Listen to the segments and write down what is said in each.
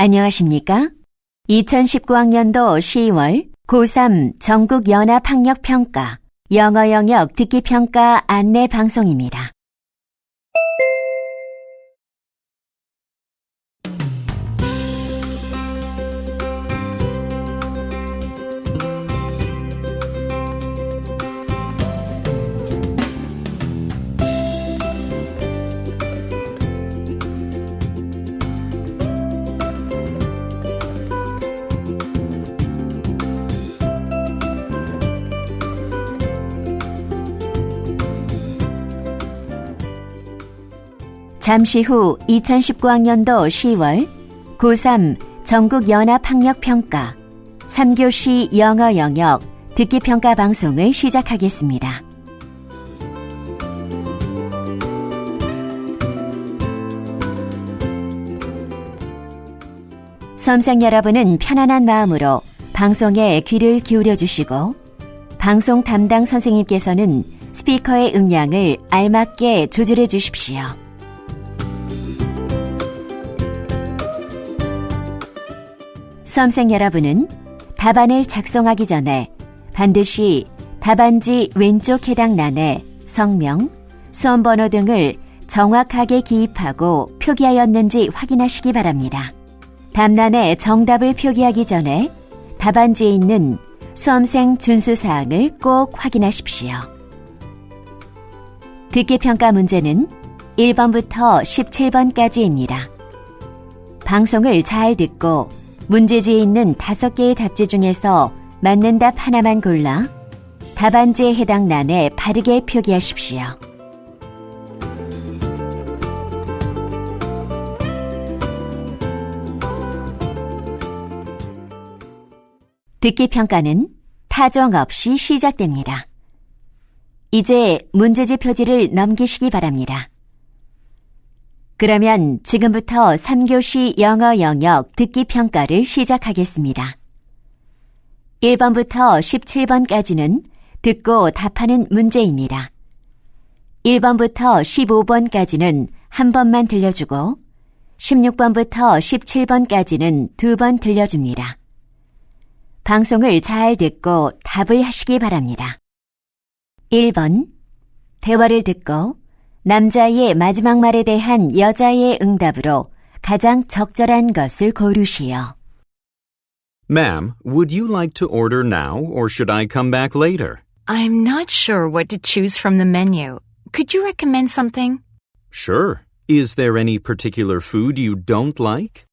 안녕하십니까? 2019학년도 10월 고3 전국연합학력평가 영어영역 듣기평가 안내 방송입니다. 잠시 후 2019학년도 10월 고3 전국연합학력평가 3교시 영어영역 듣기평가 방송을 시작하겠습니다. 수험생 여러분은 편안한 마음으로 방송에 귀를 기울여 주시고 방송 담당 선생님께서는 스피커의 음량을 알맞게 조절해 주십시오. 수험생 여러분은 답안을 작성하기 전에 반드시 답안지 왼쪽 해당欄에 성명, 수험번호 등을 정확하게 기입하고 표기하였는지 확인하시기 바랍니다. 답란에 정답을 표기하기 전에 답안지에 있는 수험생 준수사항을 꼭 확인하십시오. 듣기평가 문제는 1번부터 17번까지입니다. 방송을 잘 듣고 문제지에 있는 5개의 답지 중에서 맞는 답 하나만 골라 답안지에 해당 란에 바르게 표기하십시오. 듣기평가는 타종 없이 시작됩니다. 이제 문제지 표지를 넘기시기 바랍니다. 그러면 지금부터 3교시 영어영역 듣기평가를 시작하겠습니다. 1번부터 17번까지는 듣고 답하는 문제입니다. 1번부터 15번까지는 한 번만 들려주고 16번부터 17번까지는 2번 들려줍니다. 방송을 잘 듣고 답을 하시기 바랍니다. 1번, 대화를 듣고 남자의 마지막 말에 대한 여자의 응답으로 가장 적절한 것을 고르시오. Ma'am, would you like to order now or should I come back later? I'm not sure what to choose from the menu. Could you recommend something? Sure. Is there any particular food you don't like?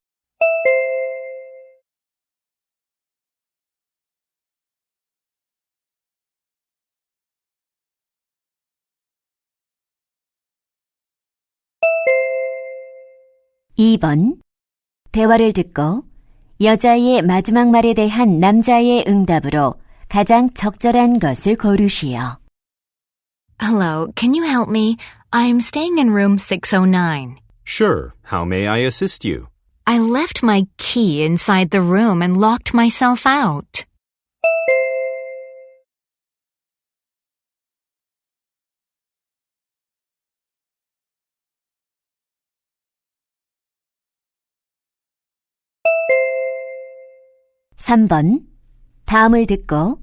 (2번) 대화를 듣고 여자의 마지막 말에 대한 남자의 응답으로 가장 적절한 것을 고르시오. Hello, can you help me? I'm staying in room 609. Sure. How may I assist you? I left my key inside the room and locked myself out. (3번) 다음을 듣고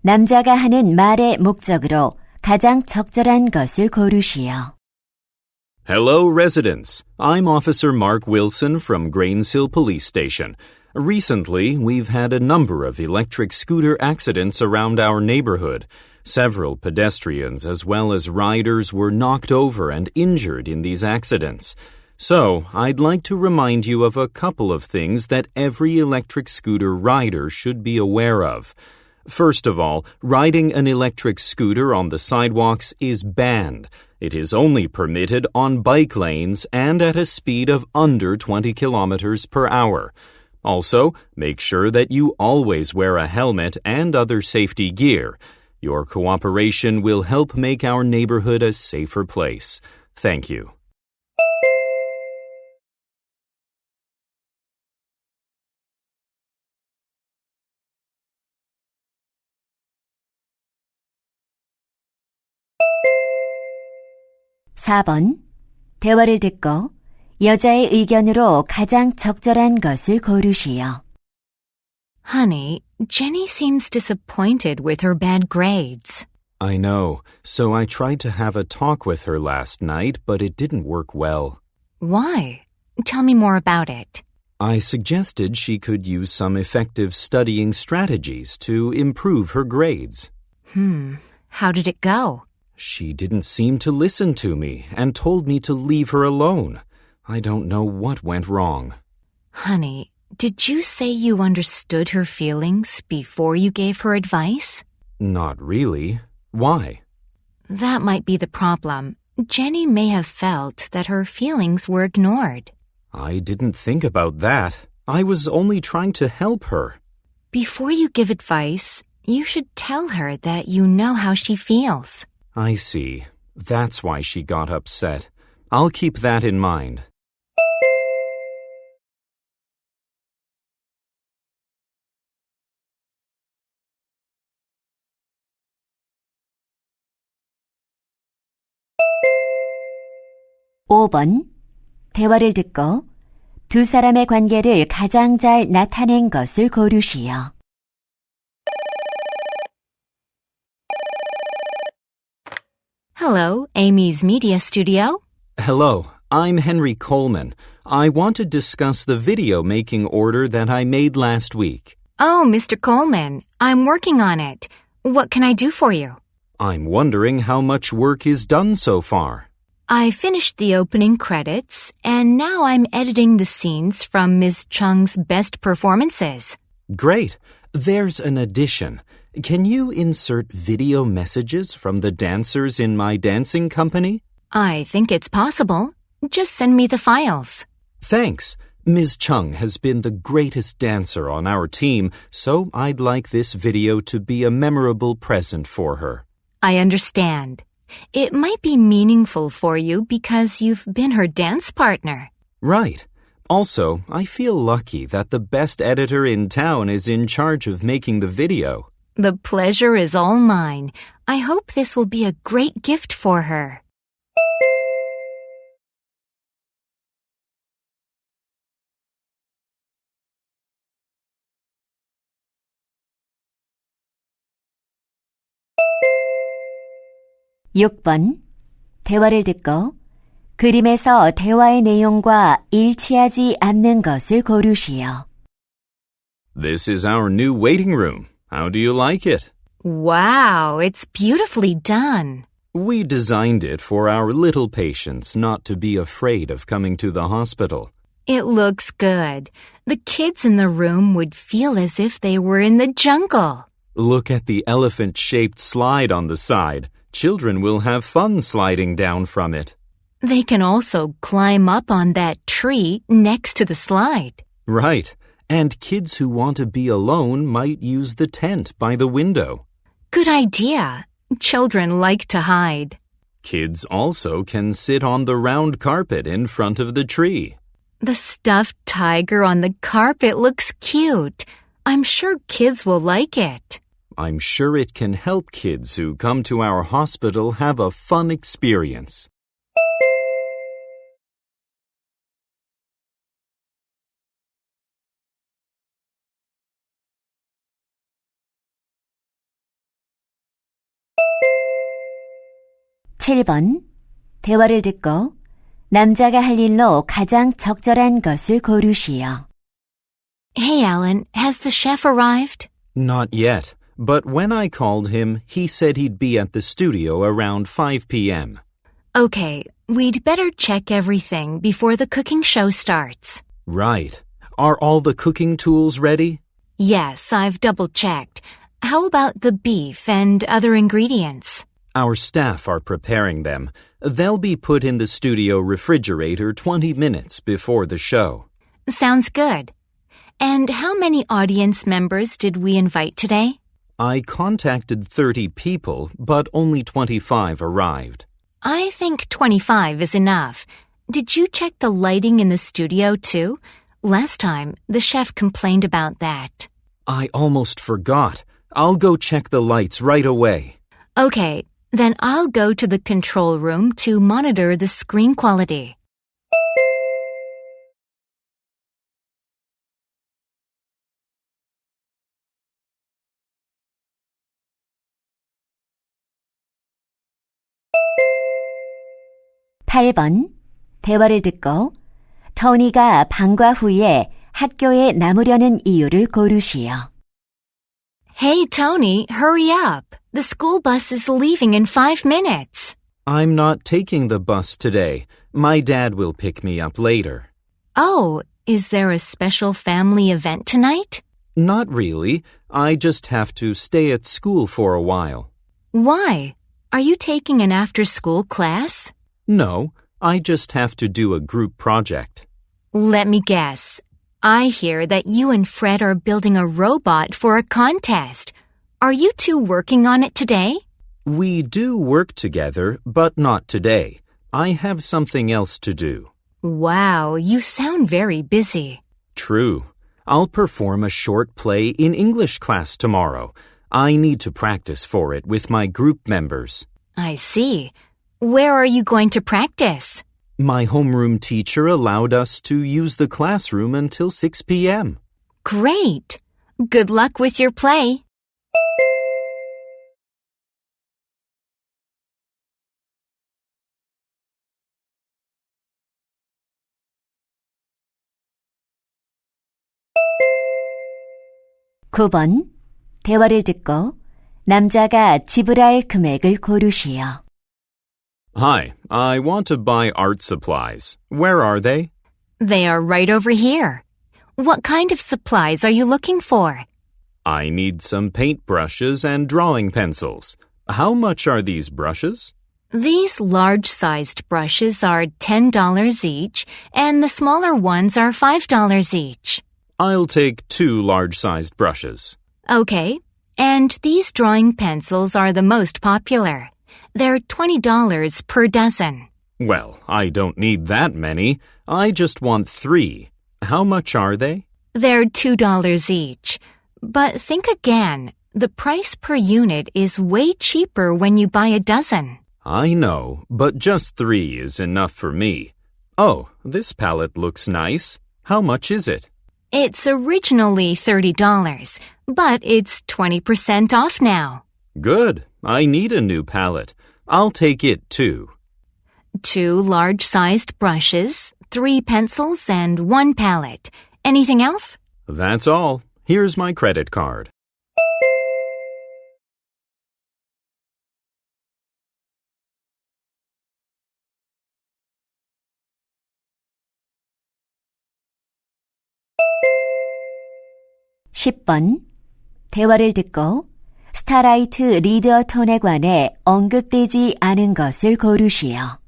남자가 하는 말의 목적으로 가장 적절한 것을 고르시오. Hello, residents. I'm Officer Mark Wilson from Grains Hill Police Station. Recently, we've had a number of electric scooter accidents around our neighborhood. Several pedestrians as well as riders were knocked over and injured in these accidents. So, I'd like to remind you of a couple of things that every electric scooter rider should be aware of. First of all, riding an electric scooter on the sidewalks is banned. It is only permitted on bike lanes and at a speed of under 20 kilometers per hour. Also, make sure that you always wear a helmet and other safety gear. Your cooperation will help make our neighborhood a safer place. Thank you. (4번) 대화를 듣고 여자의 의견으로 가장 적절한 것을 고르시오. Honey, Jenny seems disappointed with her bad grades. I know, so I tried to have a talk with her last night, but it didn't work well. Why? Tell me more about it. I suggested she could use some effective studying strategies to improve her grades. How did it go? She didn't seem to listen to me and told me to leave her alone. I don't know what went wrong. Honey, did you say you understood her feelings before you gave her advice? Not really. Why? That might be the problem. Jenny may have felt that her feelings were ignored. I didn't think about that. I was only trying to help her. Before you give advice, you should tell her that you know how she feels. I see. That's why she got upset. I'll keep that in mind. (5번) 대화를 듣고 두 사람의 관계를 가장 잘 나타낸 것을 고르시오. Hello, Amy's Media Studio. Hello, I'm Henry Coleman. I want to discuss the video making order that I made last week. Oh, Mr. Coleman, I'm working on it. What can I do for you? I'm wondering how much work is done so far. I finished the opening credits, and now I'm editing the scenes from Ms. Chung's best performances. Great. There's an addition. Can you insert video messages from the dancers in my dancing company? I think it's possible. Just send me the files. Thanks. Ms. Chung has been the greatest dancer on our team, so I'd like this video to be a memorable present for her. I understand. It might be meaningful for you because you've been her dance partner. Right. Also, I feel lucky that the best editor in town is in charge of making the video. The pleasure is all mine. I hope this will be a great gift for her. (6번) 대화를 듣고 그림에서 대화의 내용과 일치하지 않는 것을 고르시오. This is our new waiting room. How do you like it? Wow, it's beautifully done. We designed it for our little patients not to be afraid of coming to the hospital. It looks good. The kids in the room would feel as if they were in the jungle. Look at the elephant-shaped slide on the side. Children will have fun sliding down from it. They can also climb up on that tree next to the slide. Right. And kids who want to be alone might use the tent by the window. Good idea. Children like to hide. Kids also can sit on the round carpet in front of the tree. The stuffed tiger on the carpet looks cute. I'm sure kids will like it. I'm sure it can help kids who come to our hospital have a fun experience. (7번) 대화를 듣고 남자가 할 일로 가장 적절한 것을 고르시오. Hey, Alan, has the chef arrived? Not yet, but when I called him, he said he'd be at the studio around 5 p.m. Okay, we'd better check everything before the cooking show starts. Right. Are all the cooking tools ready? Yes, I've double-checked. How about the beef and other ingredients? Our staff are preparing them. They'll be put in the studio refrigerator 20 minutes before the show. Sounds good. And how many audience members did we invite today? I contacted 30 people, but only 25 arrived. I think 25 is enough. Did you check the lighting in the studio too? Last time, the chef complained about that. I almost forgot. I'll go check the lights right away. Okay, then I'll go to the control room to monitor the screen quality. 8번. 대화를 듣고 토니가 방과 후에 학교에 남으려는 이유를 고르시오. Hey, Tony, hurry up. The school bus is leaving in 5 minutes. I'm not taking the bus today. My dad will pick me up later. Oh, is there a special family event tonight? Not really. I just have to stay at school for a while. Why? Are you taking an after-school class? No, I just have to do a group project. Let me guess. I hear that you and Fred are building a robot for a contest. Are you two working on it today? We do work together, but not today. I have something else to do. Wow, you sound very busy. True. I'll perform a short play in English class tomorrow. I need to practice for it with my group members. I see. Where are you going to practice? My homeroom teacher allowed us to use the classroom until 6 p.m. Great. Good luck with your play. (9번) 대화를 듣고 남자가 지불할 금액을 고르시오. Hi, I want to buy art supplies. Where are they? They are right over here. What kind of supplies are you looking for? I need some paint brushes and drawing pencils. How much are these brushes? These large-sized brushes are $10 each, and the smaller ones are $5 each. I'll take 2 large-sized brushes. Okay, and these drawing pencils are the most popular. They're $20 per dozen. Well, I don't need that many. I just want 3. How much are they? They're $2 each. But think again. The price per unit is way cheaper when you buy a dozen. I know, but just 3 is enough for me. Oh, this palette looks nice. How much is it? It's originally $30, but it's 20% off now. Good. I need a new palette. I'll take it too. 2 large-sized brushes, 3 pencils, and 1 palette. Anything else? That's all. Here's my credit card. (10번) 대화를 듣고 스타라이트 리더 톤에 관해 언급되지 않은 것을 고르시오.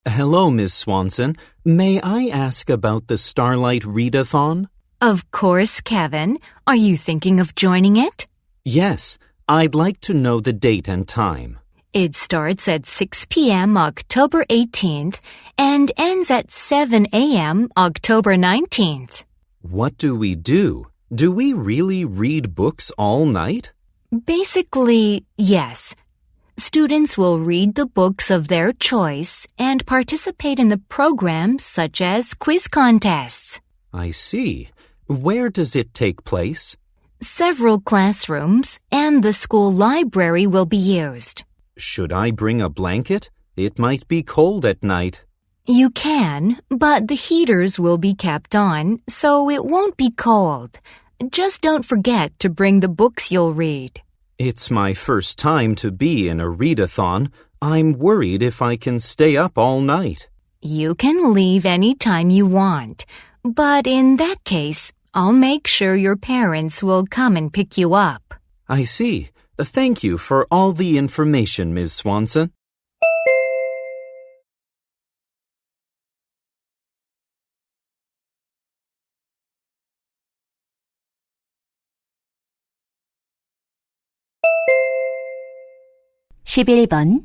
Hello, Miss Swanson. May I ask about the Starlight Readathon? Of course, Kevin. Are you thinking of joining it? Yes, I'd like to know the date and time. It starts at 6 p.m. October 18th and ends at 7 a.m. October 19th. What do we do? Do we really read books all night? Basically, yes. Students will read the books of their choice and participate in the programs such as quiz contests. I see. Where does it take place? Several classrooms and the school library will be used. Should I bring a blanket? It might be cold at night. You can, but the heaters will be kept on, so it won't be cold. Just don't forget to bring the books you'll read. It's my first time to be in a readathon. I'm worried if I can stay up all night. You can leave any time you want, but in that case, I'll make sure your parents will come and pick you up. I see. Thank you for all the information, Ms. Swanson. (11번)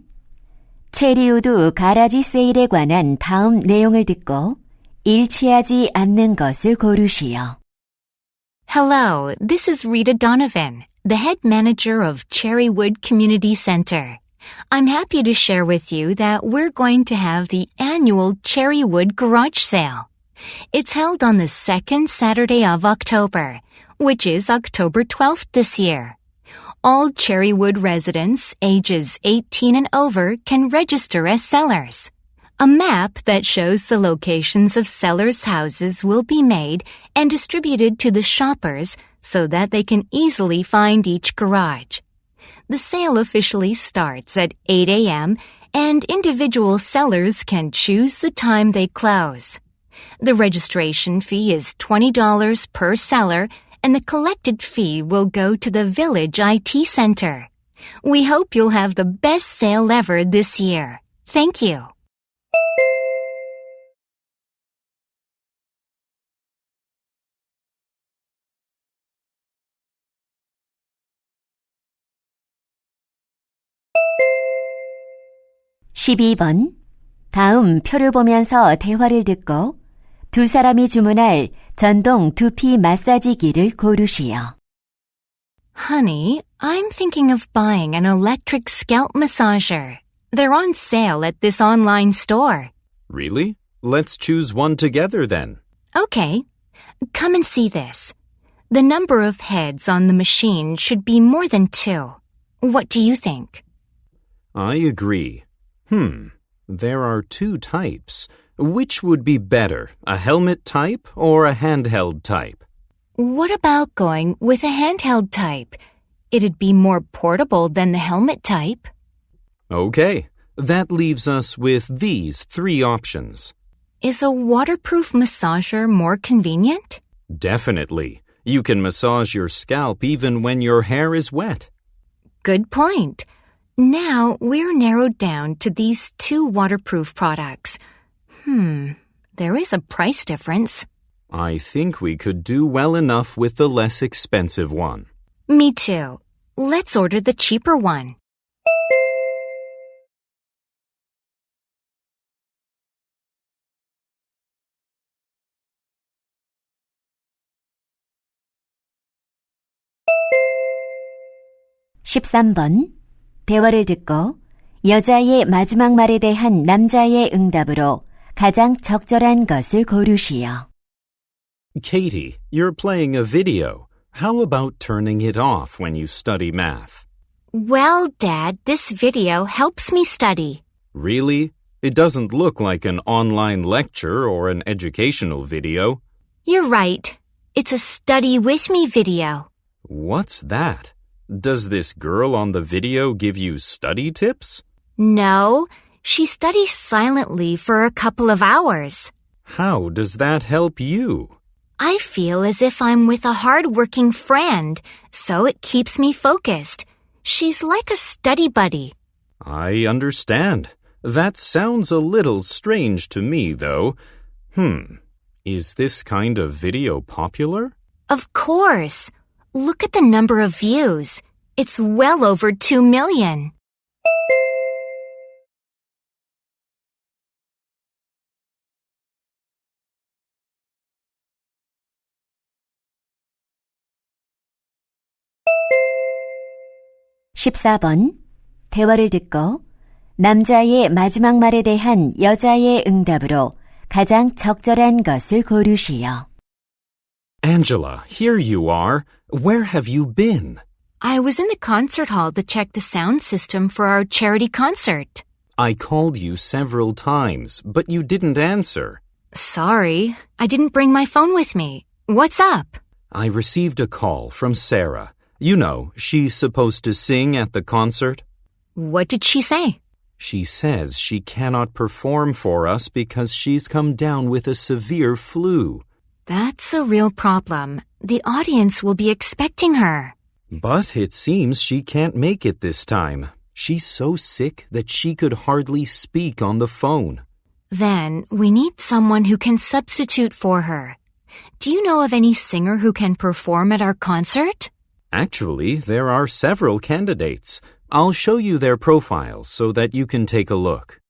체리우드 가라지 세일에 관한 다음 내용을 듣고 일치하지 않는 것을 고르시오. Hello, this is Rita Donovan, the head manager of Cherrywood Community Center. I'm happy to share with you that we're going to have the annual Cherrywood Garage Sale. It's held on the second Saturday of October, which is October 12th this year. All Cherrywood residents ages 18 and over can register as sellers. A map that shows the locations of sellers' houses will be made and distributed to the shoppers so that they can easily find each garage. The sale officially starts at 8 a.m. and individual sellers can choose the time they close. The registration fee is $20 per seller, and the collected fee will go to the village IT center. We hope you'll have the best sale ever this year. Thank you. (12번) 다음 표를 보면서 대화를 듣고 두 사람이 주문할 전동 두피 마사지기를 고르시오. Honey, I'm thinking of buying an electric scalp massager. They're on sale at this online store. Really? Let's choose one together then. Okay, come and see this. The number of heads on the machine should be more than 2. What do you think? I agree. There are 2 types. Which would be better, a helmet type or a handheld type? What about going with a handheld type? It'd be more portable than the helmet type. Okay, that leaves us with these 3 options. Is a waterproof massager more convenient? Definitely. You can massage your scalp even when your hair is wet. Good point. Now we're narrowed down to these 2 waterproof products. There is a price difference. I think we could do well enough with the less expensive one. Me too. Let's order the cheaper one. (13번) 대화를 듣고 여자의 마지막 말에 대한 남자의 응답으로 가장 적절한 것을 고르시오. Katie, you're playing a video. How about turning it off when you study math? Well, Dad, this video helps me study. Really? It doesn't look like an online lecture or an educational video. You're right. It's a study with me video. What's that? Does this girl on the video give you study tips? No, she studies silently for a couple of hours. How does that help you? I feel as if I'm with a hard-working friend, so it keeps me focused. She's like a study buddy. I understand. That sounds a little strange to me, though. Is this kind of video popular? Of course. Look at the number of views. It's well over 2 million. (14번) 대화를 듣고 남자의 마지막 말에 대한 여자의 응답으로 가장 적절한 것을 고르시오. Angela, here you are. Where have you been? I was in the concert hall to check the sound system for our charity concert. I called you several times, but you didn't answer. Sorry, I didn't bring my phone with me. What's up? I received a call from Sarah. You know, she's supposed to sing at the concert. What did she say? She says she cannot perform for us because she's come down with a severe flu. That's a real problem. The audience will be expecting her. But it seems she can't make it this time. She's so sick that she could hardly speak on the phone. Then we need someone who can substitute for her. Do you know of any singer who can perform at our concert? Actually, there are several candidates. I'll show you their profiles so that you can take a look.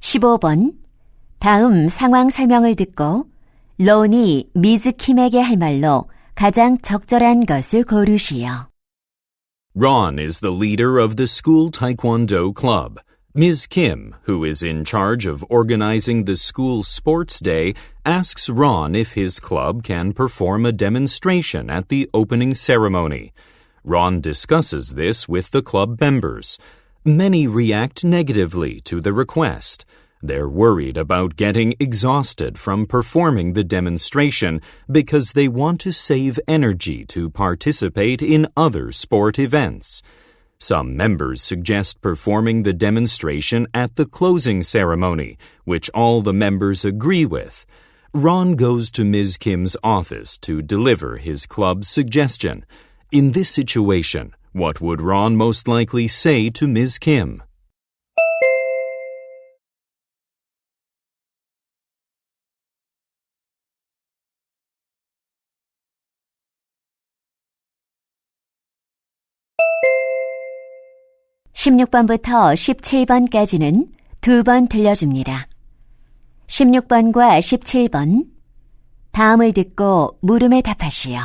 (15번) 다음 상황 설명을 듣고 론이 미즈 킴에게 할 말로 가장 적절한 것을 고르시오. Ron is the leader of the school taekwondo club. Ms. Kim, who is in charge of organizing the school sports day, asks Ron if his club can perform a demonstration at the opening ceremony. Ron discusses this with the club members. Many react negatively to the request. They're worried about getting exhausted from performing the demonstration because they want to save energy to participate in other sport events. Some members suggest performing the demonstration at the closing ceremony, which all the members agree with. Ron goes to Ms. Kim's office to deliver his club's suggestion. In this situation, what would Ron most likely say to Ms. Kim? (16번부터 17번까지는 2번 들려줍니다. 16번과 17번 다음을 듣고 물음에 답하시오.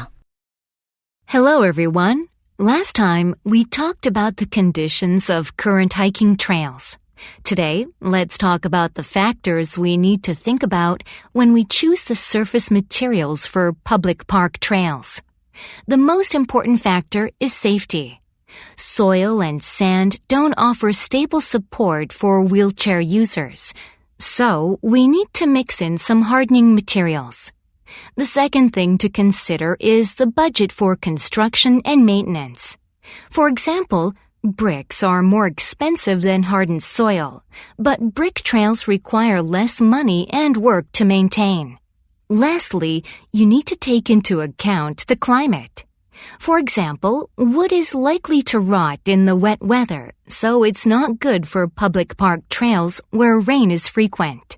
Hello, everyone. Last time, we talked about the conditions of current hiking trails. Today, let's talk about the factors we need to think about when we choose the surface materials for public park trails. The most important factor is safety. Soil and sand don't offer stable support for wheelchair users, so we need to mix in some hardening materials. The second thing to consider is the budget for construction and maintenance. For example, bricks are more expensive than hardened soil, but brick trails require less money and work to maintain. Lastly, you need to take into account the climate. For example, wood is likely to rot in the wet weather, so it's not good for public park trails where rain is frequent.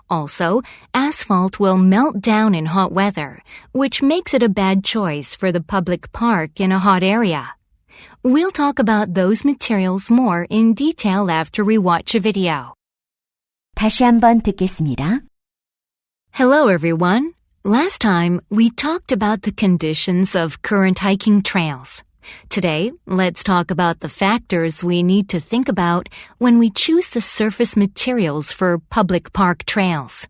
Also, asphalt will melt down in hot weather, which makes it a bad choice for the public park in a hot area. We'll talk about those materials more in detail after we watch a video. 다시 한번 듣겠습니다. Hello, everyone. Last time, we talked about the conditions of current hiking trails. Today, let's talk about the factors we need to think about when we choose the surface materials for public park trails.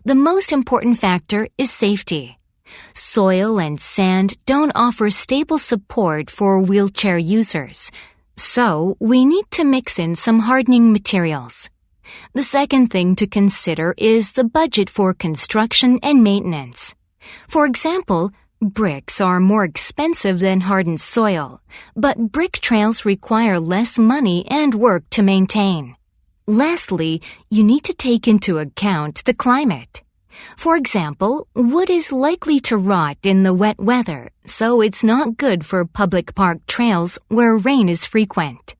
The most important factor is safety. Soil and sand don't offer stable support for wheelchair users, so we need to mix in some hardening materials. The second thing to consider is the budget for construction and maintenance. For example, bricks are more expensive than hardened soil, but brick trails require less money and work to maintain. Lastly, you need to take into account the climate. For example, wood is likely to rot in the wet weather, so it's not good for public park trails where rain is frequent.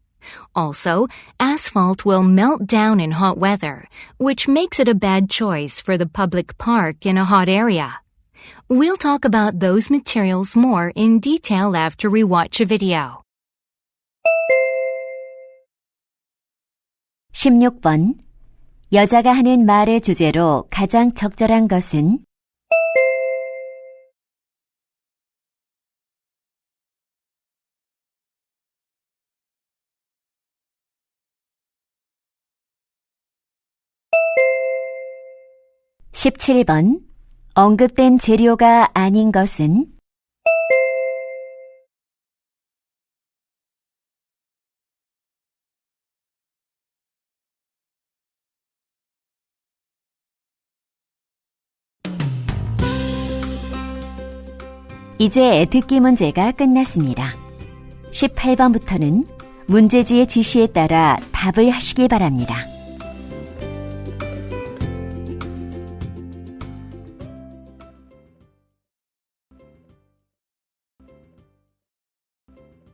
Also, asphalt will melt down in hot weather, which makes it a bad choice for the public park in a hot area. We'll talk about those materials more in detail after we watch a video. 16번. 여자가 하는 말의 주제로 가장 적절한 것은? (17번) 언급된 재료가 아닌 것은? 이제 듣기 문제가 끝났습니다. 18번부터는 문제지의 지시에 따라 답을 하시기 바랍니다.